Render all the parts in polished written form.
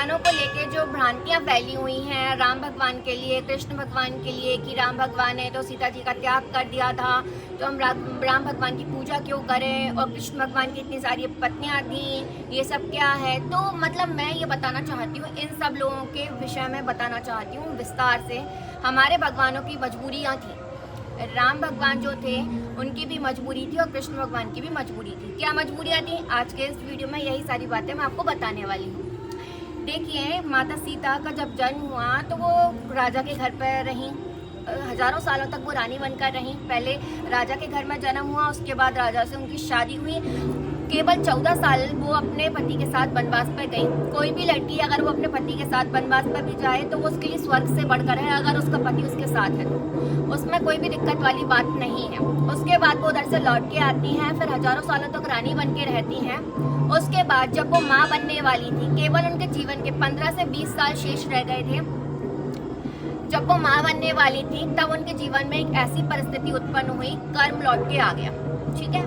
भगवानों को लेके जो भ्रांतियाँ फैली हुई हैं, राम भगवान के लिए, कृष्ण भगवान के लिए कि राम भगवान है तो सीता जी का त्याग कर दिया था, तो हम राम भगवान की पूजा क्यों करें, और कृष्ण भगवान की इतनी सारी पत्नियाँ थी, ये सब क्या है। तो मतलब मैं ये बताना चाहती हूँ, इन सब लोगों के विषय में बताना चाहती हूँ विस्तार से। हमारे भगवानों की मजबूरियाँ थी, राम भगवान जो थे उनकी भी मजबूरी थी और कृष्ण भगवान की भी मजबूरी थी। क्या मजबूरियाँ थी, आज के इस वीडियो में यही सारी बातें मैं आपको बताने वाली हूँ। देखिए, माता सीता का जब जन्म हुआ तो वो राजा के घर पर रहीं, हजारों सालों तक वो रानी बनकर रहीं। पहले राजा के घर में जन्म हुआ, उसके बाद राजा से उनकी शादी हुई। केवल 14 साल वो अपने पति के साथ वनवास पर गई। कोई भी लड़की अगर वो अपने पति के साथ वनवास पर भी जाए तो वो उसके लिए स्वर्ग से बढ़कर है, अगर उसका पति उसके साथ है तो उसमें कोई भी दिक्कत वाली बात नहीं है। उसके बाद वो उधर से लौट के आती हैं, फिर हजारों सालों तक रानी बन के रहती हैं। उसके बाद जब वो माँ बनने वाली थी, केवल उनके जीवन के 15 से 20 साल शेष रह गए थे। जब वो माँ बनने वाली थी तब उनके जीवन में एक ऐसी परिस्थिति उत्पन्न हुई, कर्म लौट के आ गया, ठीक है,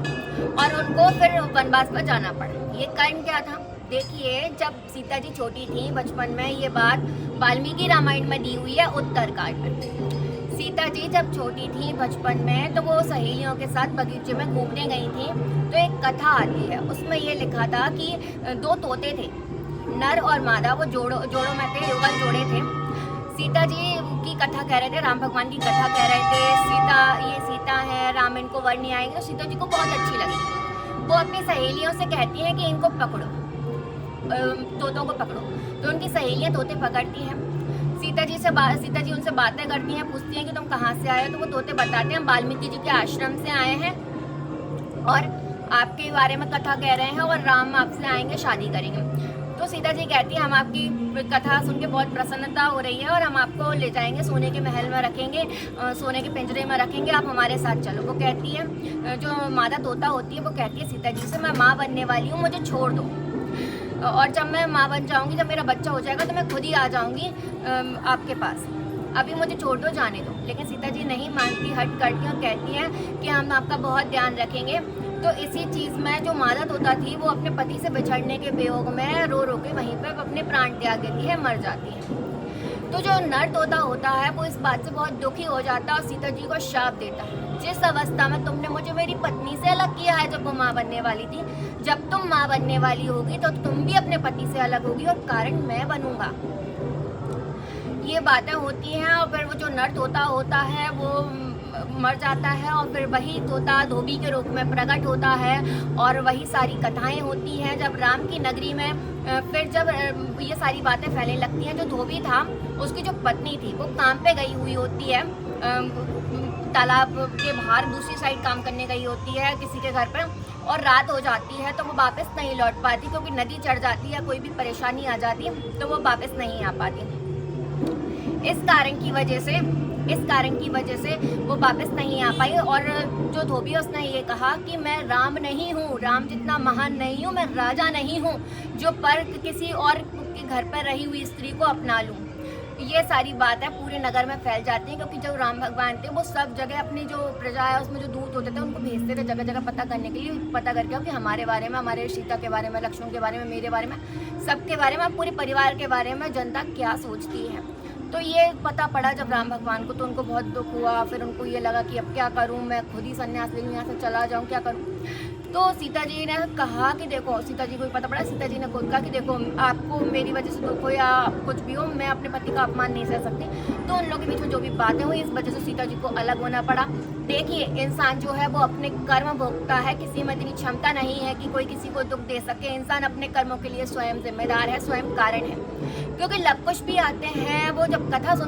और उनको फिर वनवास पर जाना पड़ा। ये कर्म क्या था, देखिए, जब सीता जी छोटी थी बचपन में, ये बात वाल्मीकि रामायण में दी हुई है उत्तरकांड में। सीता जी जब छोटी थी बचपन में तो वो सहेलियों के साथ बगीचे में घूमने गई थी, तो एक कथा आती है, उसमें ये लिखा था कि 2 तोते थे, नर और मादा, वो जोड़ों में थे, युगल जोड़े थे। सीता जी की कथा कह रहे थे, राम भगवान की कथा कह रहे थे, ये सीता है, राम इनको वर नहीं आएंगे। तो सीता जी को बहुत अच्छी लगी, वो अपनी सहेलियों से कहती हैं कि इनको पकड़ो, तोतों को पकड़ो। तो उनकी सहेलियां तोते पकड़ती हैं, सीता जी उनसे बातें करती हैं, पूछती हैं कि तुम कहाँ से आए हो। तो वो तोते बताते हैं वाल्मीकि जी के आश्रम से आए हैं और आपके बारे में कथा कह रहे हैं, और राम आपसे आएंगे, शादी करेंगे। तो सीता जी कहती है, हम आपकी कथा सुन के बहुत प्रसन्नता हो रही है और हम आपको ले जाएंगे, सोने के महल में रखेंगे, सोने के पिंजरे में रखेंगे, आप हमारे साथ चलो। वो कहती है, जो मादा तोता होती है वो कहती है सीता जी से, मैं माँ बनने वाली हूँ, मुझे छोड़ दो, और जब मैं माँ बन जाऊँगी, जब मेरा बच्चा हो जाएगा तो मैं खुद ही आ जाऊँगी आपके पास, अभी मुझे छोड़ दो, जाने दो। लेकिन सीता जी नहीं मानती, हट करती और कहती हैं कि हम आपका बहुत ध्यान रखेंगे। तो इसी चीज़ में जो मादा तोता थी वो अपने पति से बिछड़ने के वियोग में रो रो के वहीं पर अपने प्राण त्याग देती है, मर जाती है। तो जो नर तोता होता है वो इस बात से बहुत दुखी हो जाता है और सीता जी को शाप देता है, जिस अवस्था में तुमने मुझे मेरी पत्नी से अलग किया है, जब वो माँ बनने वाली थी, जब तुम माँ बनने वाली होगी तो तुम भी अपने पति से अलग होगी और कारण मैं बनूंगा। ये बातें होती हैं और फिर वो जो नर तोता होता है वो मर जाता है और फिर वही तोता धोबी के रूप में प्रकट होता है और वही सारी कथाएं होती हैं। जब राम की नगरी में फिर जब ये सारी बातें फैलने लगती हैं, जो धोबी था उसकी जो पत्नी थी वो काम पे गई हुई होती है, तालाब के बाहर दूसरी साइड काम करने गई होती है किसी के घर पर, और रात हो जाती है तो वो वापस नहीं लौट पाती, क्योंकि नदी चढ़ जाती है, कोई भी परेशानी आ जाती है तो वो वापस नहीं आ पाती। इस कारण की वजह से वो वापस नहीं आ पाई। और जो धोबी उसने ये कहा कि मैं राम नहीं हूँ, राम जितना महान नहीं हूँ, मैं राजा नहीं हूँ जो पर किसी और के घर पर रही हुई स्त्री को अपना लूँ। ये सारी बातें पूरे नगर में फैल जाती हैं, क्योंकि जो राम भगवान थे वो सब जगह अपनी जो प्रजा है उसमें जो दूत होते थे उनको भेजते थे जगह जगह पता करने के लिए, पता करके कि हमारे बारे में, हमारे सीता के बारे में, लक्ष्मण के बारे में, मेरे बारे में, सबके बारे में, पूरे परिवार के बारे में जनता क्या सोचती है। तो ये पता पड़ा जब राम भगवान को, तो उनको बहुत दुख हुआ। फिर उनको ये लगा कि अब क्या करूं, मैं खुद ही संन्यास ले लूँ, यहाँ से चला जाऊं, क्या करूं। तो सीता जी ने कहा कि देखो, सीता जी को पता पड़ा, सीता जी ने खुद कहा कि देखो, आपको मेरी वजह से दुख हो या कुछ भी हो, मैं अपने पति का अपमान नहीं सह सकती। तो उन लोगों के बीच में जो भी बातें हुई, इस वजह से सीता जी को अलग होना पड़ा। देखिए, इंसान जो है वो अपने कर्म भोगता है, किसी में इतनी क्षमता नहीं है कि कोई किसी को दुख दे सके। इंसान अपने कर्मों के लिए स्वयं जिम्मेदार है, स्वयं कारण है। क्योंकि लव कुश भी आते हैं, वो जब कथा